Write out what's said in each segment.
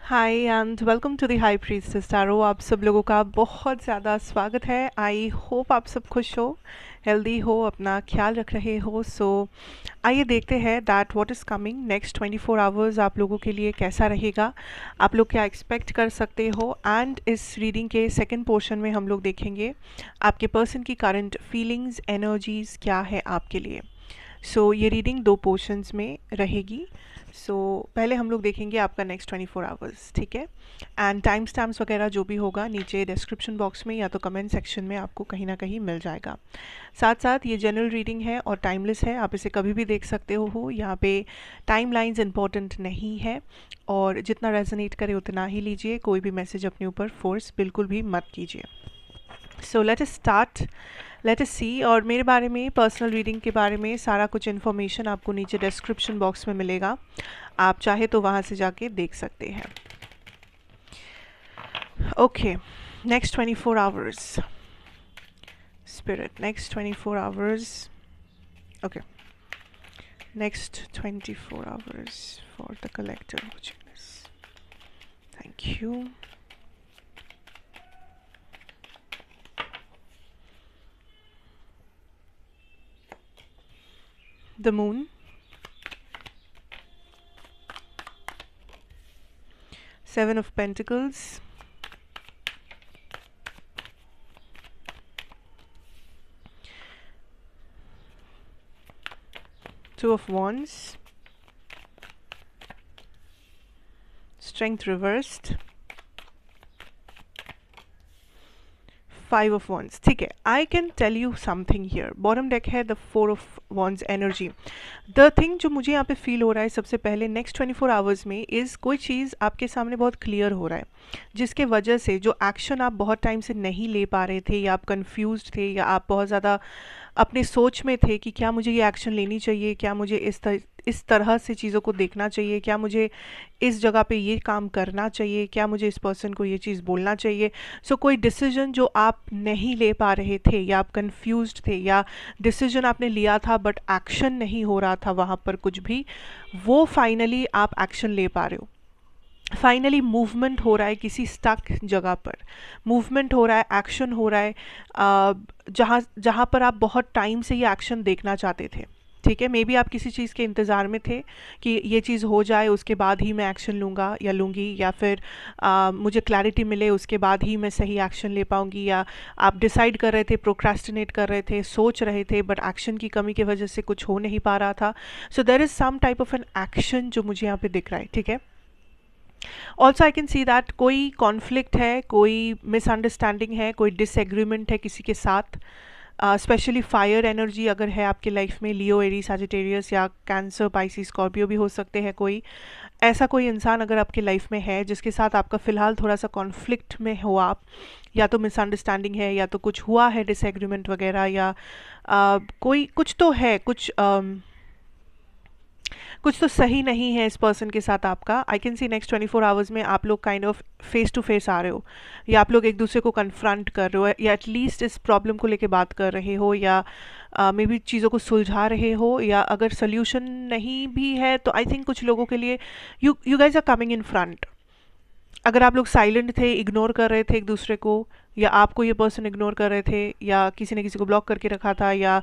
Hi and welcome to the high priestess tarot. आप सब लोगों का बहुत ज़्यादा स्वागत है। आई होप आप सब खुश हो, हेल्दी हो, अपना ख्याल रख रहे हो। आइए देखते हैं that what is coming next 24 hours आप लोगों के लिए कैसा रहेगा, आप लोग क्या एक्सपेक्ट कर सकते हो। एंड इस रीडिंग के सेकंड पोर्शन में हम लोग देखेंगे आपके पर्सन की करंट फीलिंग्स, एनर्जीज़ क्या है आपके लिए। ये रीडिंग दो पोर्शंस में रहेगी। पहले हम लोग देखेंगे आपका नेक्स्ट 24 आवर्स, ठीक है। एंड टाइम स्टैम्प्स वगैरह जो भी होगा नीचे डिस्क्रिप्शन बॉक्स में या तो कमेंट सेक्शन में आपको कहीं ना कहीं मिल जाएगा। साथ साथ ये जनरल रीडिंग है और टाइमलेस है, आप इसे कभी भी देख सकते हो। यहाँ पे टाइम लाइन्स इंपॉर्टेंट नहीं है और जितना रेजोनेट करे उतना ही लीजिए, कोई भी मैसेज अपने ऊपर फोर्स बिल्कुल भी मत कीजिए। Let us start, let us see. और मेरे बारे में, पर्सनल रीडिंग के बारे में सारा कुछ इन्फॉर्मेशन आपको नीचे डिस्क्रिप्शन बॉक्स में मिलेगा, आप चाहे तो वहाँ से जाके देख सकते हैं। Okay, next 24 hours spirit, next 24 hours. Okay, next 24 hours for the collective witness. Thank you. The moon, Seven of Pentacles, Two of Wands, Strength reversed, Five of Wands। ठीक है, I can tell you something here. Bottom deck है the four of wands energy. The thing जो मुझे यहाँ पे feel हो रहा है सबसे पहले नेक्स्ट 24 आवर्स में इज़ कोई चीज़ आपके सामने बहुत क्लियर हो रहा है, जिसके वजह से जो एक्शन आप बहुत टाइम से नहीं ले पा रहे थे, या आप कंफ्यूज थे, या आप बहुत ज़्यादा अपने सोच में थे कि क्या मुझे ये एक्शन लेनी चाहिए, क्या मुझे इस तरह से चीज़ों को देखना चाहिए, क्या मुझे इस जगह पे ये काम करना चाहिए, क्या मुझे इस पर्सन को ये चीज़ बोलना चाहिए। कोई डिसीजन जो आप नहीं ले पा रहे थे, या आप कंफ्यूज्ड थे, या डिसीजन आपने लिया था बट एक्शन नहीं हो रहा था वहाँ पर कुछ भी, वो फाइनली आप एक्शन ले पा रहे हो। फाइनली मूवमेंट हो रहा है किसी स्टक जगह पर, मूवमेंट हो रहा है, एक्शन हो रहा है जहाँ जहाँ पर आप बहुत टाइम से ये एक्शन देखना चाहते थे। ठीक है, मे बी आप किसी चीज़ के इंतज़ार में थे कि ये चीज़ हो जाए उसके बाद ही मैं एक्शन लूँगा या लूँगी, या फिर मुझे क्लैरिटी मिले उसके बाद ही मैं सही एक्शन ले पाऊँगी, या आप डिसाइड कर रहे थे, प्रोक्रेस्टिनेट कर रहे थे, सोच रहे थे, बट एक्शन की कमी की वजह से कुछ हो नहीं पा रहा था। There is some type of an action जो मुझे यहाँ पे दिख रहा है। ठीक है, also I can see that कोई कॉन्फ्लिक्ट है, कोई मिसअंडरस्टैंडिंग है, कोई डिसएग्रीमेंट है किसी के साथ। स्पेशली फायर एनर्जी अगर है आपके लाइफ में, लियो, एरी, सजिटेरियस या कैंसर, पाइसिस, स्कॉर्पियो भी हो सकते हैं। कोई ऐसा कोई इंसान अगर आपके लाइफ में है जिसके साथ आपका फ़िलहाल थोड़ा सा कॉन्फ्लिक्ट में हो आप, या तो मिसअंडरस्टैंडिंग है, या तो कुछ हुआ है डिसएग्रीमेंट वगैरह, या कोई कुछ तो है, कुछ तो सही नहीं है इस पर्सन के साथ आपका। I can see next 24 hours में आप लोग kind of face to face आ रहे हो, या आप लोग एक दूसरे को कन्फ्रंट कर रहे हो, या एटलीस्ट इस प्रॉब्लम को लेके बात कर रहे हो, या मे बी चीज़ों को सुलझा रहे हो। या अगर सोल्यूशन नहीं भी है तो आई थिंक कुछ लोगों के लिए you guys are coming in front. अगर आप लोग साइलेंट थे, इग्नोर कर रहे थे एक दूसरे को, या आपको ये पर्सन इग्नोर कर रहे थे, या किसी ने किसी को ब्लॉक करके रखा था, या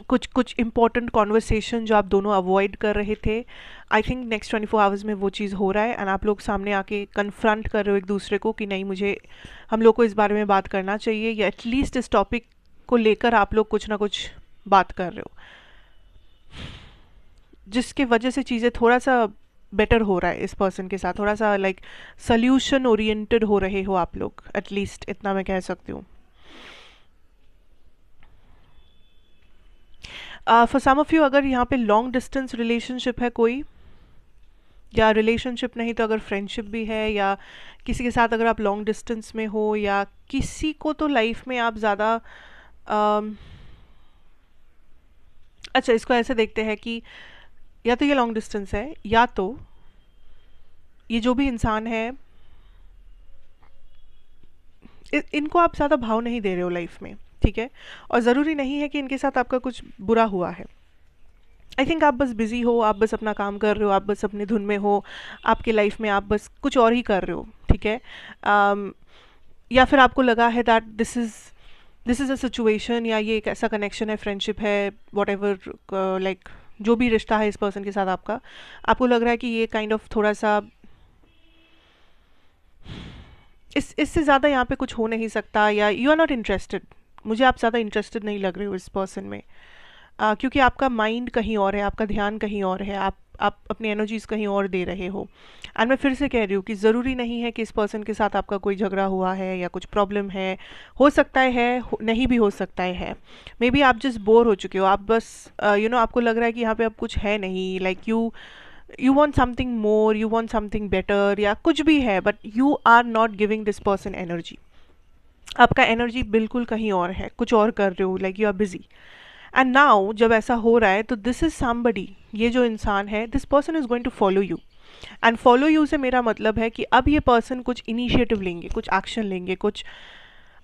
कुछ कुछ इंपॉर्टेंट कॉन्वर्सेशन जो आप दोनों अवॉइड कर रहे थे, आई थिंक नेक्स्ट 24 आवर्स में वो चीज़ हो रहा है। एंड आप लोग सामने आके कन्फ्रंट कर रहे हो एक दूसरे को कि नहीं, मुझे, हम लोग को इस बारे में बात करना चाहिए, या एटलीस्ट इस टॉपिक को लेकर आप लोग कुछ ना कुछ बात कर रहे हो, जिसके वजह से चीज़ें थोड़ा सा बेटर हो रहा है इस पर्सन के साथ, थोड़ा सा लाइक सोल्यूशन ओरिएंटेड हो रहे हो आप लोग, एटलीस्ट इतना मैं कह सकती हूँ। फॉर सम ऑफ यू अगर यहाँ पे लॉन्ग डिस्टेंस रिलेशनशिप है कोई, या रिलेशनशिप नहीं तो अगर फ्रेंडशिप भी है, या किसी के साथ अगर आप लॉन्ग डिस्टेंस में हो, या किसी को तो लाइफ में आप ज़्यादा अच्छा, इसको ऐसे देखते हैं कि या तो ये लॉन्ग डिस्टेंस है, या तो ये जो भी इंसान है इनको आप ज़्यादा भाव नहीं दे रहे हो लाइफ में। ठीक है, और ज़रूरी नहीं है कि इनके साथ आपका कुछ बुरा हुआ है। आई थिंक आप बस बिज़ी हो, आप बस अपना काम कर रहे हो, आप बस अपने धुन में हो, आपके लाइफ में आप बस कुछ और ही कर रहे हो, ठीक है। um, या फिर आपको लगा है that this is a situation, या ये एक ऐसा कनेक्शन है, फ्रेंडशिप है, वॉट एवर, लाइक जो भी रिश्ता है इस पर्सन के साथ आपका, आपको लग रहा है कि ये काइंड ऑफ थोड़ा सा इससे ज़्यादा यहाँ पे कुछ हो नहीं सकता, या यू आर नॉट इंटरेस्टेड, मुझे आप ज़्यादा इंटरेस्टेड नहीं लग रहे हो इस पर्सन में। क्योंकि आपका माइंड कहीं और है, आपका ध्यान कहीं और है, आप अपनी एनर्जीज कहीं और दे रहे हो। एंड मैं फिर से कह रही हूँ कि ज़रूरी नहीं है कि इस पर्सन के साथ आपका कोई झगड़ा हुआ है या कुछ प्रॉब्लम है, हो सकता है नहीं भी हो सकता है। मे बी आप जस्ट बोर हो चुके हो, आप बस आपको लग रहा है कि यहाँ पे अब कुछ है नहीं, like you want something more, you want something better, या कुछ भी है, but you are not giving this person energy. आपका एनर्जी बिल्कुल कहीं और है, कुछ और कर रहे हो, like you are busy. And now जब ऐसा हो रहा है तो दिस इज समबडी, ये जो इंसान है, this person is going to follow you. And follow you से मेरा मतलब है कि अब ये पर्सन कुछ इनिशिएटिव लेंगे, कुछ एक्शन लेंगे, कुछ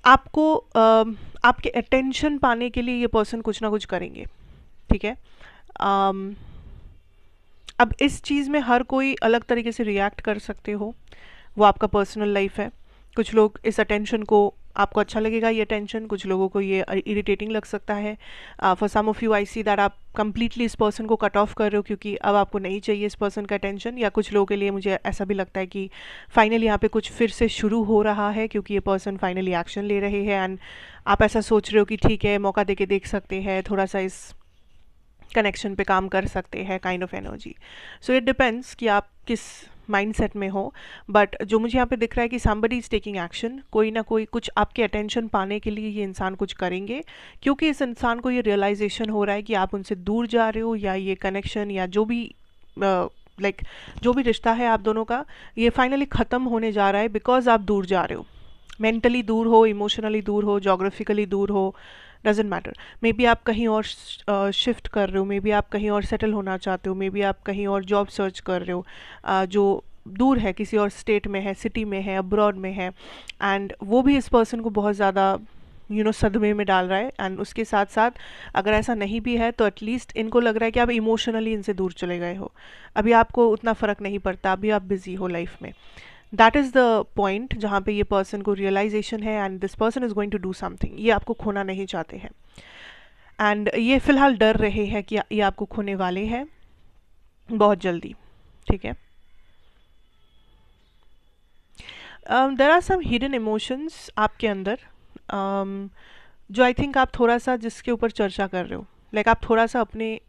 आपको आपके अटेंशन पाने के लिए ये पर्सन कुछ ना कुछ करेंगे, ठीक है। अब इस चीज़ में हर कोई अलग तरीके से रिएक्ट कर सकते हो, वो आपका पर्सनल लाइफ है। कुछ लोग इस अटेंशन को, आपको अच्छा लगेगा ये अटेंशन, कुछ लोगों को ये इरिटेटिंग लग सकता है। For some of you I see that आप कंप्लीटली इस पर्सन को कट ऑफ कर रहे हो क्योंकि अब आपको नहीं चाहिए इस पर्सन का अटेंशन, या कुछ लोगों के लिए मुझे ऐसा भी लगता है कि फाइनली यहाँ पे कुछ फिर से शुरू हो रहा है क्योंकि ये पर्सन फाइनली एक्शन ले रहे हैं। एंड आप ऐसा सोच रहे हो कि ठीक है, मौका दे के देख सकते हैं, थोड़ा सा इस कनेक्शन पे काम कर सकते हैं, kind of energy. So it depends कि आप किस माइंडसेट में हो। बट जो मुझे यहाँ पे दिख रहा है कि somebody इज़ टेकिंग एक्शन, कोई ना कोई कुछ आपके अटेंशन पाने के लिए ये इंसान कुछ करेंगे, क्योंकि इस इंसान को ये रियलाइजेशन हो रहा है कि आप उनसे दूर जा रहे हो, या ये कनेक्शन या जो भी लाइक जो भी रिश्ता है आप दोनों का, ये फाइनली ख़त्म होने जा रहा है बिकॉज आप दूर जा रहे हो। मेंटली दूर हो, इमोशनली दूर हो, जोग्राफिकली दूर हो, डजेंट मैटर। मे बी आप कहीं और शिफ्ट कर रहे हो, मे बी आप कहीं और सेटल होना चाहते हो, मे बी आप कहीं और जॉब सर्च कर रहे हो, जो दूर है, किसी और स्टेट में है, सिटी में है, अब्रॉड में है। एंड वो भी इस पर्सन को बहुत ज़्यादा सदमे में डाल रहा है। एंड उसके साथ साथ अगर ऐसा नहीं भी है तो एटलीस्ट इनको लग रहा है कि आप इमोशनली इनसे दूर चले गए हो, अभी आपको उतना फ़र्क नहीं पड़ता, अभी आप बिज़ी हो लाइफ में। दैट इज़ द पॉइंट जहाँ पे ये पर्सन को रियलाइजेशन है and this person is going to do something. ये आपको खोना नहीं चाहते हैं, एंड ये फ़िलहाल डर रहे हैं कि ये आपको खोने वाले हैं बहुत जल्दी, ठीक है। There are some hidden emotions आपके अंदर, जो आई थिंक आप थोड़ा सा जिसके ऊपर चर्चा कर रहे हो, लाइक आप थोड़ा सा अपने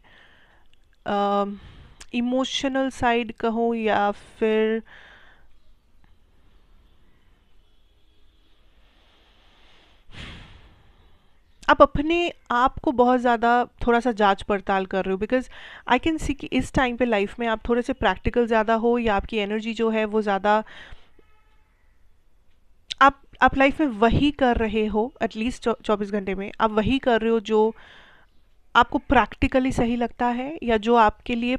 इमोशनल साइड कहो, या फिर आप अपने आप को बहुत ज़्यादा थोड़ा सा जांच पड़ताल कर रहे हो, बिकॉज आई कैन सी कि इस टाइम पे लाइफ में आप थोड़े से प्रैक्टिकल ज़्यादा हो, या आपकी एनर्जी जो है वो ज़्यादा, आप लाइफ में वही कर रहे हो, एटलीस्ट 24 घंटे में आप वही कर रहे हो जो आपको प्रैक्टिकली सही लगता है, या जो आपके लिए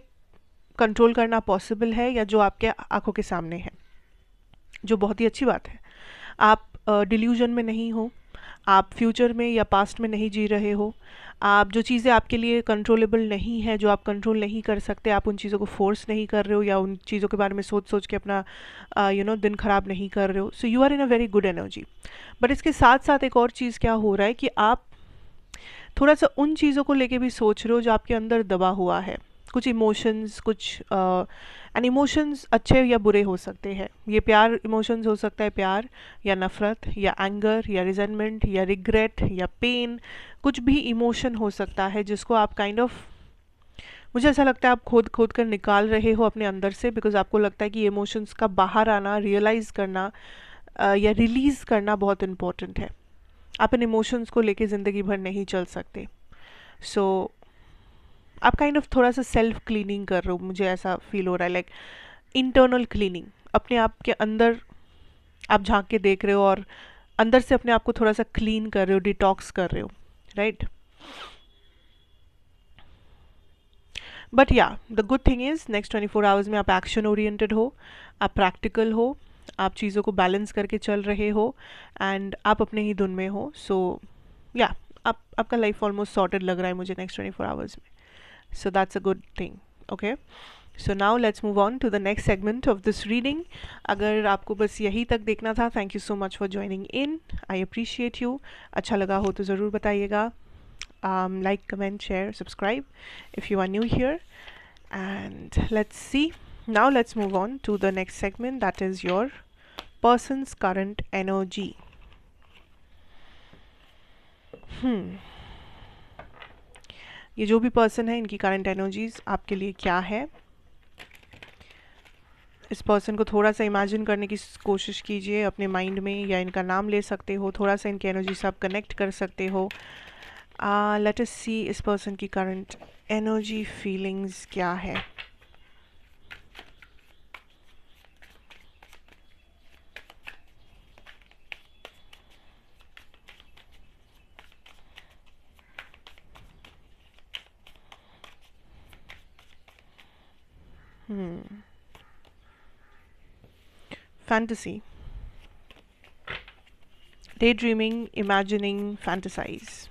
कंट्रोल करना पॉसिबल है, या जो आपके आंखों के सामने है, जो बहुत ही अच्छी बात है। आप डिल्यूजन में नहीं हो, आप फ्यूचर में या पास्ट में नहीं जी रहे हो। आप जो चीज़ें आपके लिए कंट्रोलेबल नहीं है, जो आप कंट्रोल नहीं कर सकते, आप उन चीज़ों को फोर्स नहीं कर रहे हो, या उन चीज़ों के बारे में सोच सोच के अपना दिन ख़राब नहीं कर रहे हो। So you are in a very good energy. But इसके साथ साथ एक और चीज़ क्या हो रहा है कि आप थोड़ा सा उन चीज़ों को लेके भी सोच रहे हो जो आपके अंदर दबा हुआ है, कुछ इमोशंस, कुछ एंड इमोशंस अच्छे या बुरे हो सकते हैं। ये प्यार इमोशंस हो सकता है, प्यार या नफ़रत या एंगर या रिजेंटमेंट या रिग्रेट या पेन, कुछ भी इमोशन हो सकता है जिसको आप काइंड ऑफ, मुझे ऐसा लगता है आप खोद खोद कर निकाल रहे हो अपने अंदर से, बिकॉज आपको लगता है कि इमोशंस का बाहर आना, रियलाइज़ करना या रिलीज़ करना बहुत इम्पोर्टेंट है। आप इन इमोशंस को लेके ज़िंदगी भर नहीं चल सकते। सो आप काइंड ऑफ थोड़ा सा सेल्फ क्लीनिंग कर रहे हो, मुझे ऐसा फील हो रहा है, लाइक इंटरनल क्लीनिंग। अपने आप के अंदर आप झांक के देख रहे हो और अंदर से अपने आप को थोड़ा सा क्लीन कर रहे हो, डिटॉक्स कर रहे हो, राइट। बट या the good thing is next 24 hours में आप एक्शन ओरिएंटेड हो, आप प्रैक्टिकल हो, आप चीज़ों को बैलेंस करके चल रहे हो, एंड आप अपने ही धुन में हो। सो या आपका लाइफ ऑलमोस्ट सॉर्टेड लग रहा है मुझे नेक्स्ट 24 आवर्स में। So that's a good thing. Okay. So now let's move on to the next segment of this reading. अगर आपको बस यही तक देखना था, thank you so much for joining in. I appreciate you. अच्छा लगा हो तो ज़रूर बताइएगा. Like, comment, share, subscribe if you are new here. And let's see. Now let's move on to the next segment, that is your person's current energy. ये जो भी person है, इनकी करंट एनर्जीज आपके लिए क्या है, इस पर्सन को थोड़ा सा इमेजिन करने की कोशिश कीजिए अपने माइंड में, या इनका नाम ले सकते हो, थोड़ा सा इनकी एनर्जी से आप कनेक्ट कर सकते हो. लेट अस सी इस पर्सन की करंट एनर्जी फीलिंग्स क्या है. Fantasy, daydreaming, imagining, fantasize.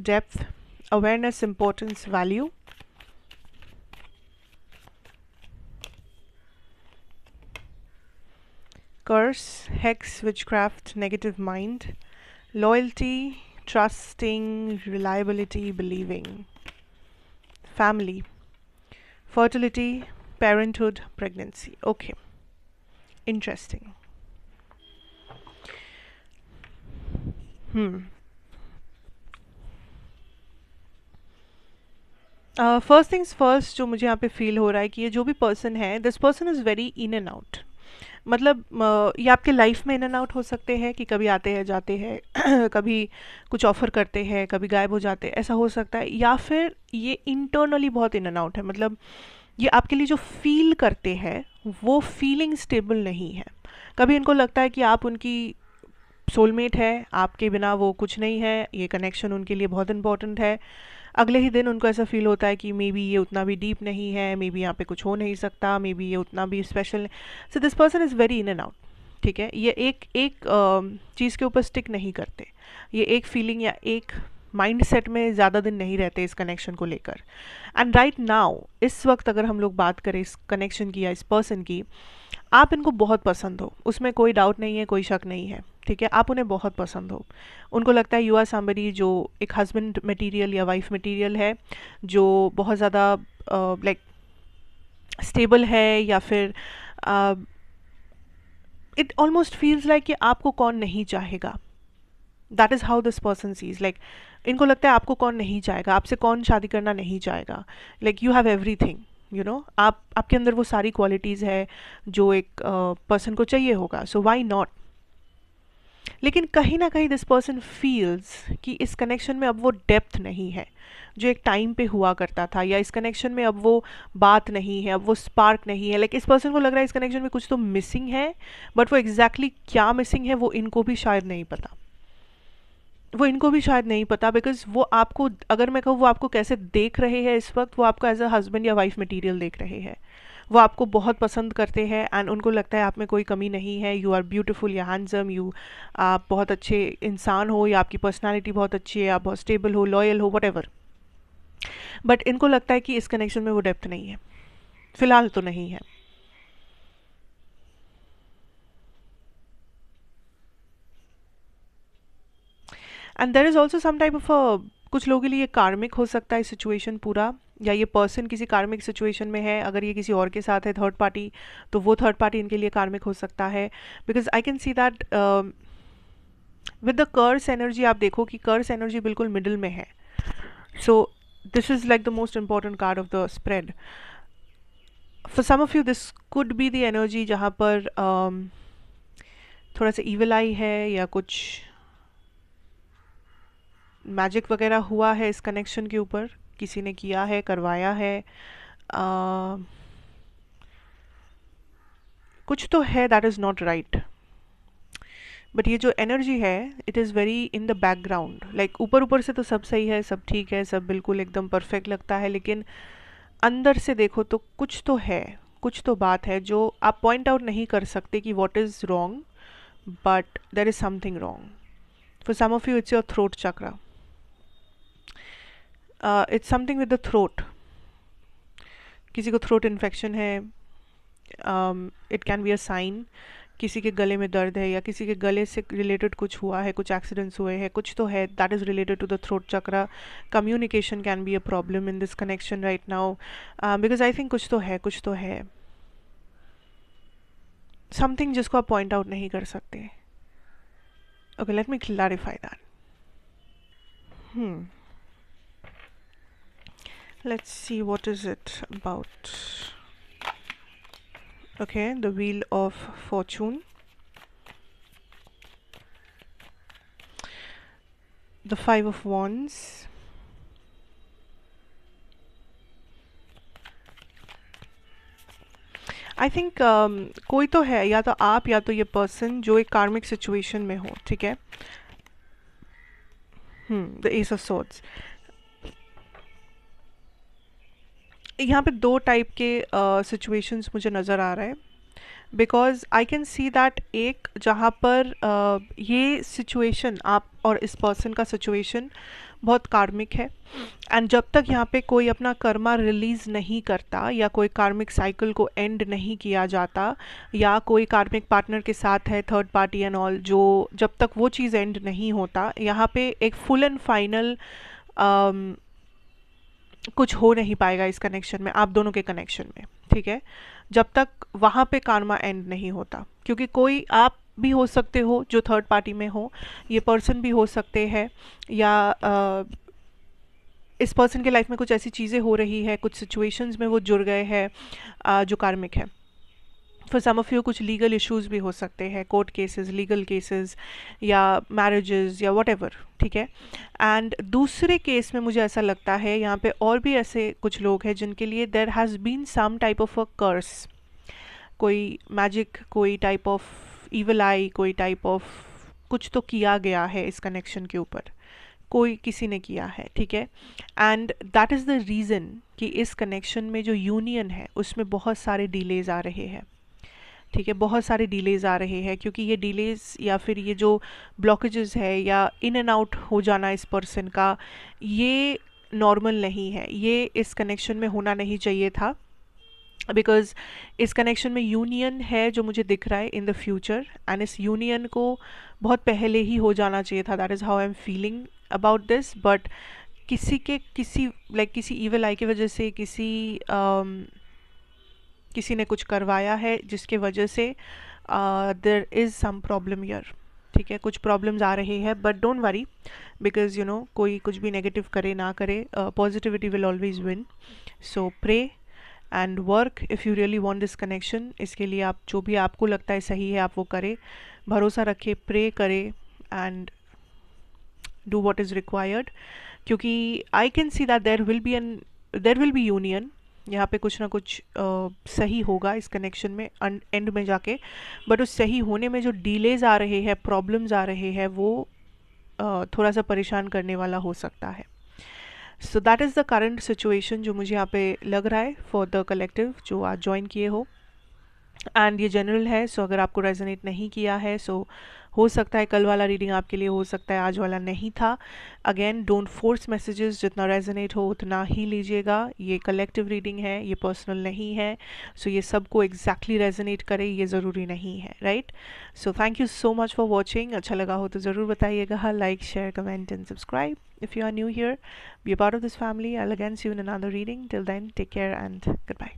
Depth, awareness, importance, value. Curse, hex, witchcraft, negative mind. Loyalty, trusting, reliability, believing. Family, fertility, parenthood, pregnancy. Okay, interesting. First things first, जो मुझे यहाँ पे feel हो रहा है कि ये जो भी पर्सन है, this person is very in and out. मतलब ये आपके लाइफ में इन एंड आउट हो सकते हैं कि कभी आते हैं जाते हैं कभी कुछ ऑफर करते हैं, कभी गायब हो जाते हैं, ऐसा हो सकता है. या फिर ये इंटरनली बहुत इन एंड आउट है. मतलब ये आपके लिए जो फील करते हैं वो फीलिंग स्टेबल नहीं है. कभी इनको लगता है कि आप उनकी सोलमेट है, आपके बिना वो कुछ नहीं है, ये कनेक्शन उनके लिए बहुत इंपॉर्टेंट है. अगले ही दिन उनको ऐसा फील होता है कि मे बी ये उतना भी डीप नहीं है, मे बी यहाँ पे कुछ हो नहीं सकता, मे बी ये उतना भी स्पेशल नहीं. So this person is very in and out. ठीक है, ये एक चीज़ के ऊपर स्टिक नहीं करते. ये एक फीलिंग या एक माइंड सेट में ज़्यादा दिन नहीं रहते इस कनेक्शन को लेकर. एंड राइट नाउ, इस वक्त अगर हम लोग बात करें इस कनेक्शन की या इस पर्सन की, आप इनको बहुत पसंद हो, उसमें कोई डाउट नहीं है, कोई शक नहीं है. ठीक है, आप उन्हें बहुत पसंद हो. उनको लगता है यू आर समबडी जो एक हस्बैंड मटेरियल या वाइफ मटेरियल है, जो बहुत ज़्यादा लाइक स्टेबल है, या फिर इट ऑलमोस्ट फील्स लाइक कि आपको कौन नहीं चाहेगा. That is how this person sees. Like इनको लगता है आपको कौन नहीं चाहेगा, आपसे कौन शादी करना नहीं चाहेगा. Like you have everything, you know, आपके अंदर वो सारी क्वालिटीज़ है जो एक पर्सन को चाहिए होगा. सो वाई नॉट. लेकिन कहीं ना कहीं दिस पर्सन फील्स कि इस कनेक्शन में अब वो डेप्थ नहीं है जो एक टाइम पे हुआ करता था, या इस कनेक्शन में अब वो बात नहीं है, अब वो स्पार्क नहीं है. लाइक इस पर्सन को लग रहा है इस कनेक्शन में कुछ तो मिसिंग है, बट वो एग्जैक्टली क्या मिसिंग है वो इनको भी शायद नहीं पता. बिकॉज वो आपको, अगर मैं कहूँ वो आपको कैसे देख रहे हैं इस वक्त, वो आपको एज अ हस्बैंड या वाइफ मटेरियल देख रहे हैं. वो आपको बहुत पसंद करते हैं एंड उनको लगता है आप में कोई कमी नहीं है. यू आर ब्यूटीफुल या हैंडसम, आप बहुत अच्छे इंसान हो, या आपकी पर्सनालिटी बहुत अच्छी है, आप बहुत स्टेबल हो, लॉयल हो, वट. बट इनको लगता है कि इस कनेक्शन में वो डेप्थ नहीं है, फिलहाल तो नहीं है. And there is also some type of कुछ लोगों के लिए कार्मिक हो सकता है सिचुएशन पूरा, या ये पर्सन किसी कार्मिक सिचुएशन में है. अगर ये किसी और के साथ है, थर्ड पार्टी, तो वो थर्ड पार्टी इनके लिए कार्मिक हो सकता है. Because I can see that with the curse energy. आप देखो कि कर्स एनर्जी बिल्कुल मिडिल में है. So this is like the most important card of the spread. For some of you this could be the energy जहाँ पर थोड़ा सा ईविल आई है, या कुछ मैजिक वगैरह हुआ है इस कनेक्शन के ऊपर, किसी ने किया है, करवाया है. कुछ तो है that is not right. But ये जो एनर्जी है, it is very in the background. Like ऊपर ऊपर से तो सब सही है, सब ठीक है, सब बिल्कुल एकदम परफेक्ट लगता है, लेकिन अंदर से देखो तो कुछ तो है, कुछ तो बात है जो आप पॉइंट आउट नहीं कर सकते कि what is wrong, but there is something wrong. For some of you it's your throat chakra. It's something with the throat, किसी को थ्रोट इन्फेक्शन है, it can be a sign, किसी के गले में दर्द है या किसी के गले से रिलेटेड कुछ हुआ है, कुछ एक्सीडेंट्स हुए हैं, कुछ तो है that is related to the throat chakra. Communication can be a problem in this connection right now, because I think कुछ तो है, कुछ तो है समथिंग जिसको आप पॉइंट आउट नहीं कर सकते. Okay, let me clarify that. Let's see what is it about. Okay, the Wheel of Fortune, the Five of Wands, I think कोई तो है, या तो आप या तो ये पर्सन जो एक कार्मिक सिचुएशन में हो. ठीक है, द एस ऑफ सोर्ड्स. यहाँ पे दो टाइप के सिचुएशंस मुझे नज़र आ रहा है, because I can see that एक जहाँ पर ये सिचुएशन आप और इस पर्सन का सिचुएशन बहुत कार्मिक है, एंड जब तक यहाँ पे कोई अपना कर्मा रिलीज़ नहीं करता या कोई कार्मिक साइकिल को एंड नहीं किया जाता या कोई कार्मिक पार्टनर के साथ है थर्ड पार्टी एंड ऑल, जो जब तक वो चीज़ एंड नहीं होता यहाँ पे एक फुल एंड फाइनल कुछ हो नहीं पाएगा इस कनेक्शन में, आप दोनों के कनेक्शन में. ठीक है, जब तक वहाँ पे कार्मा एंड नहीं होता, क्योंकि कोई आप भी हो सकते हो जो थर्ड पार्टी में हो, ये पर्सन भी हो सकते हैं, या इस पर्सन के लाइफ में कुछ ऐसी चीज़ें हो रही है, कुछ सिचुएशंस में वो जुड़ गए हैं जो कार्मिक है. फॉर सम ऑफ यू कुछ लीगल इश्यूज भी हो सकते हैं, कोर्ट केसेस, लीगल केसेस या मैरिजेस या व्हाटएवर. ठीक है, एंड दूसरे केस में मुझे ऐसा लगता है यहाँ पे और भी ऐसे कुछ लोग हैं जिनके लिए there has been some type of a curse, कोई मैजिक, कोई टाइप ऑफ इविल आई, कोई टाइप ऑफ कुछ तो किया गया है इस कनेक्शन के ऊपर, कोई किसी ने किया है. ठीक है, and that is the reason कि इस कनेक्शन में जो यूनियन है उसमें बहुत सारे डिलेज आ रहे हैं. ठीक है, बहुत सारे डिलेज आ रहे हैं, क्योंकि ये डिलेज या फिर ये जो ब्लॉकेजेस है या इन एंड आउट हो जाना इस पर्सन का, ये नॉर्मल नहीं है, ये इस कनेक्शन में होना नहीं चाहिए था. बिकॉज इस कनेक्शन में यूनियन है जो मुझे दिख रहा है इन द फ्यूचर, एंड इस यूनियन को बहुत पहले ही हो जाना चाहिए था. That is how I am feeling about this. But किसी इविल आई की वजह से किसी ने कुछ करवाया है जिसके वजह से there is some problem here. ठीक है, कुछ प्रॉब्लम्स आ रहे हैं, but don't worry, because you know कोई कुछ भी नेगेटिव करे ना करे, positivity will always win. So pray and work if you really want this connection. इसके लिए आप जो भी आपको लगता है सही है आप वो करें, भरोसा रखें, प्रे करें and do what is required, क्योंकि I can see that there will be union. यहाँ पे कुछ ना कुछ सही होगा इस कनेक्शन में एंड में जाके, बट उस सही होने में जो डिलेज आ रहे हैं, प्रॉब्लम्स आ रहे हैं, वो थोड़ा सा परेशान करने वाला हो सकता है. So that is the current situation जो मुझे यहाँ पे लग रहा है फॉर द कलेक्टिव जो आज ज्वाइन किए हो. एंड ये जनरल है, सो अगर आपको रेजोनेट नहीं किया है, सो हो सकता है कल वाला रीडिंग आपके लिए हो सकता है आज वाला नहीं था. अगेन डोंट फोर्स मैसेजेस, जितना रेजोनेट हो उतना ही लीजिएगा. ये कलेक्टिव रीडिंग है, ये पर्सनल नहीं है, सो ये सबको एग्जैक्टली रेजोनेट करे ये ज़रूरी नहीं है, right. So thank you so much for watching. अच्छा लगा हो तो ज़रूर बताइएगा. Like, share, comment and subscribe. If you are new here, be a part of this family. I'll again see you in another reading. Till then, take care and goodbye.